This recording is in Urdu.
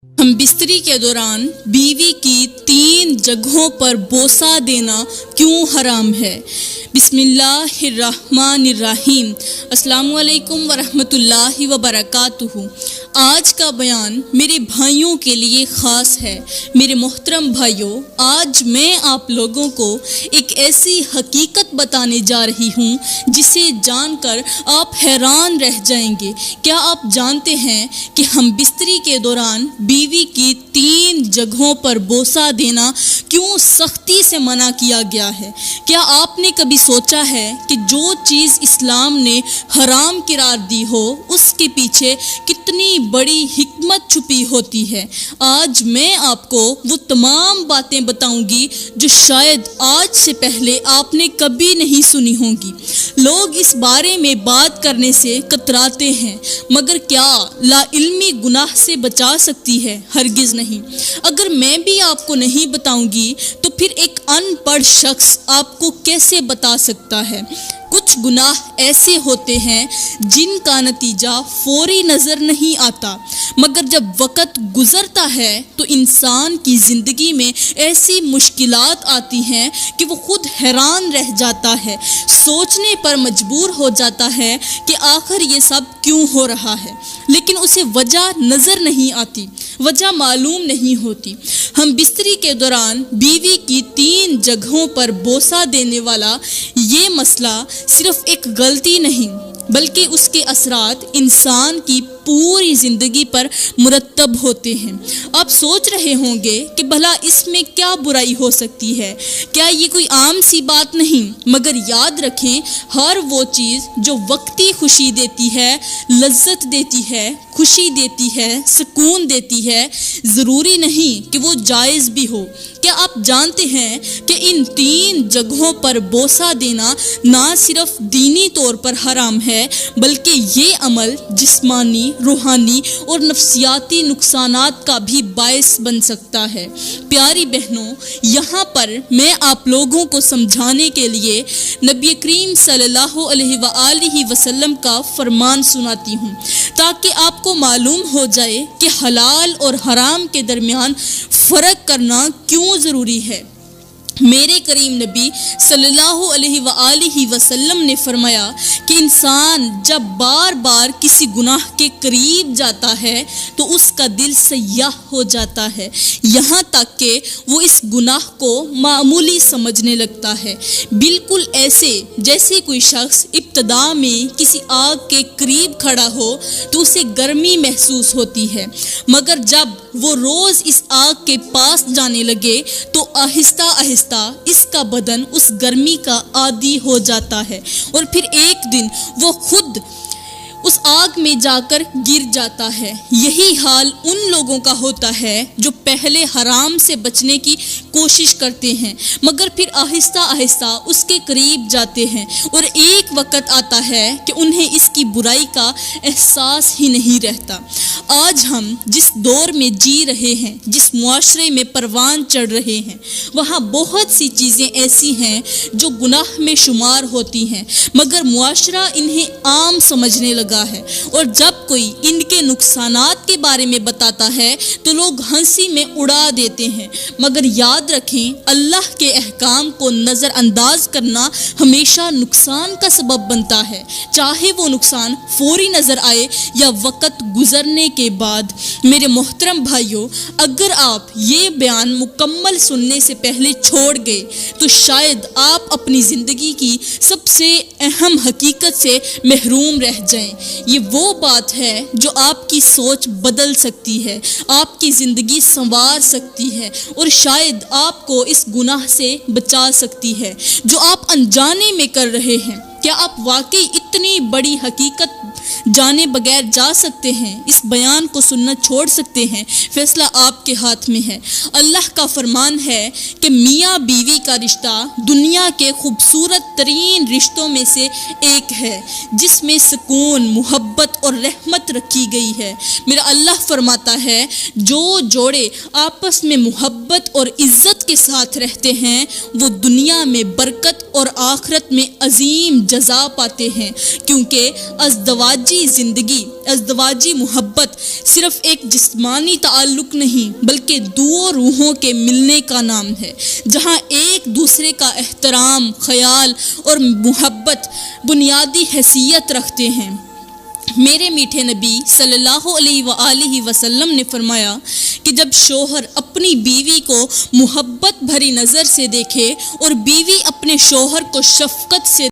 ہم بستری کے دوران بیوی کی 3 جگہوں پر بوسہ دینا کیوں حرام ہے؟ بسم اللہ الرحمن الرحیم۔ السلام علیکم ورحمۃ اللہ وبرکاتہ۔ آج کا بیان میرے بھائیوں کے لیے خاص ہے۔ میرے محترم بھائیوں، آج میں آپ لوگوں کو ایک ایسی حقیقت بتانے جا رہی ہوں جسے جان کر آپ حیران رہ جائیں گے۔ کیا آپ جانتے ہیں کہ ہم بستری کے دوران بیوی کی 3 جگہوں پر بوسہ دینا کیوں سختی سے منع کیا گیا ہے؟ کیا آپ نے کبھی سوچا ہے کہ جو چیز اسلام نے حرام قرار دی ہو اس کے پیچھے کتنی بڑی حکمت چھپی ہوتی ہے؟ آج میں آپ کو وہ تمام باتیں بتاؤں گی جو شاید آج سے پہلے آپ نے کبھی نہیں سنی ہوں گی۔ لوگ اس بارے میں بات کرنے سے کتراتے ہیں، مگر کیا لا علمی گناہ سے بچا سکتی ہے؟ ہرگز نہیں۔ اگر میں بھی آپ کو نہیں بتاؤں گی تو پھر ایک ان پڑھ شخص آپ کو کیسے بتا سکتا ہے؟ کچھ گناہ ایسے ہوتے ہیں جن کا نتیجہ فوری نظر نہیں آتا، مگر جب وقت گزرتا ہے تو انسان کی زندگی میں ایسی مشکلات آتی ہیں کہ وہ خود حیران رہ جاتا ہے، سوچنے پر مجبور ہو جاتا ہے کہ آخر یہ سب کیوں ہو رہا ہے، لیکن اسے وجہ نظر نہیں آتی، وجہ معلوم نہیں ہوتی۔ ہم بستری کے دوران بیوی کی 3 جگہوں پر بوسہ دینے والا یہ مسئلہ صرف ایک غلطی نہیں بلکہ اس کے اثرات انسان کی پوری زندگی پر مرتب ہوتے ہیں۔ آپ سوچ رہے ہوں گے کہ بھلا اس میں کیا برائی ہو سکتی ہے؟ کیا یہ کوئی عام سی بات نہیں؟ مگر یاد رکھیں، ہر وہ چیز جو وقتی خوشی دیتی ہے، لذت دیتی ہے، خوشی دیتی ہے، سکون دیتی ہے، ضروری نہیں کہ وہ جائز بھی ہو۔ کیا آپ جانتے ہیں کہ ان 3 جگہوں پر بوسہ دینا نہ صرف دینی طور پر حرام ہے بلکہ یہ عمل جسمانی، روحانی اور نفسیاتی نقصانات کا بھی باعث بن سکتا ہے؟ پیاری بہنوں، یہاں پر میں آپ لوگوں کو سمجھانے کے لیے نبی کریم صلی اللہ علیہ وآلہ وسلم کا فرمان سناتی ہوں تاکہ آپ کو معلوم ہو جائے کہ حلال اور حرام کے درمیان فرق کرنا کیوں ضروری ہے۔ میرے کریم نبی صلی اللہ علیہ وآلہ وسلم نے فرمایا کہ انسان جب بار بار کسی گناہ کے قریب جاتا ہے تو اس کا دل سیاہ ہو جاتا ہے، یہاں تک کہ وہ اس گناہ کو معمولی سمجھنے لگتا ہے، بالکل ایسے جیسے کوئی شخص ابتدا میں کسی آگ کے قریب کھڑا ہو تو اسے گرمی محسوس ہوتی ہے، مگر جب وہ روز اس آگ کے پاس جانے لگے تو آہستہ آہستہ اس کا بدن اس گرمی کا عادی ہو جاتا ہے اور پھر ایک دن وہ خود اس آگ میں جا کر گر جاتا ہے۔ یہی حال ان لوگوں کا ہوتا ہے جو پہلے حرام سے بچنے کی کوشش کرتے ہیں مگر پھر آہستہ آہستہ اس کے قریب جاتے ہیں اور ایک وقت آتا ہے کہ انہیں اس کی برائی کا احساس ہی نہیں رہتا۔ آج ہم جس دور میں جی رہے ہیں، جس معاشرے میں پروان چڑھ رہے ہیں، وہاں بہت سی چیزیں ایسی ہیں جو گناہ میں شمار ہوتی ہیں مگر معاشرہ انہیں عام سمجھنے لگا ہے، اور جب کوئی ان کے نقصانات کے بارے میں بتاتا ہے تو لوگ ہنسی میں اڑا دیتے ہیں، مگر یاد رکھیں اللہ کے احکام کو نظر انداز کرنا ہمیشہ نقصان کا سبب بنتا ہے، چاہے وہ نقصان فوری نظر آئے یا وقت گزرنے کے بعد۔ میرے محترم بھائیوں، اگر آپ یہ بیان مکمل سننے سے پہلے چھوڑ گئے تو شاید آپ اپنی زندگی کی سب سے اہم حقیقت سے محروم رہ جائیں۔ یہ وہ بات ہے جو آپ کی سوچ بدل سکتی ہے، آپ کی زندگی سنوار سکتی ہے اور شاید آپ کو اس گناہ سے بچا سکتی ہے جو آپ انجانے میں کر رہے ہیں۔ کیا آپ واقعی اتنی بڑی حقیقت جانے بغیر جا سکتے ہیں؟ اس بیان کو سننا چھوڑ سکتے ہیں؟ فیصلہ آپ کے ہاتھ میں ہے۔ اللہ کا فرمان ہے کہ میاں بیوی کا رشتہ دنیا کے خوبصورت ترین رشتوں میں سے ایک ہے، جس میں سکون، محبت محبت اور رحمت رکھی گئی ہے۔ میرا اللہ فرماتا ہے جو جوڑے آپس میں محبت اور عزت کے ساتھ رہتے ہیں وہ دنیا میں برکت اور آخرت میں عظیم جزا پاتے ہیں، کیونکہ ازدواجی زندگی، ازدواجی محبت صرف ایک جسمانی تعلق نہیں بلکہ دو روحوں کے ملنے کا نام ہے، جہاں ایک دوسرے کا احترام، خیال اور محبت بنیادی حیثیت رکھتے ہیں۔ میرے میٹھے نبی صلی اللہ علیہ وآلہ وسلم نے فرمایا کہ جب شوہر اپنی بیوی کو محبت بھری نظر سے دیکھے اور بیوی اپنے شوہر کو شفقت سے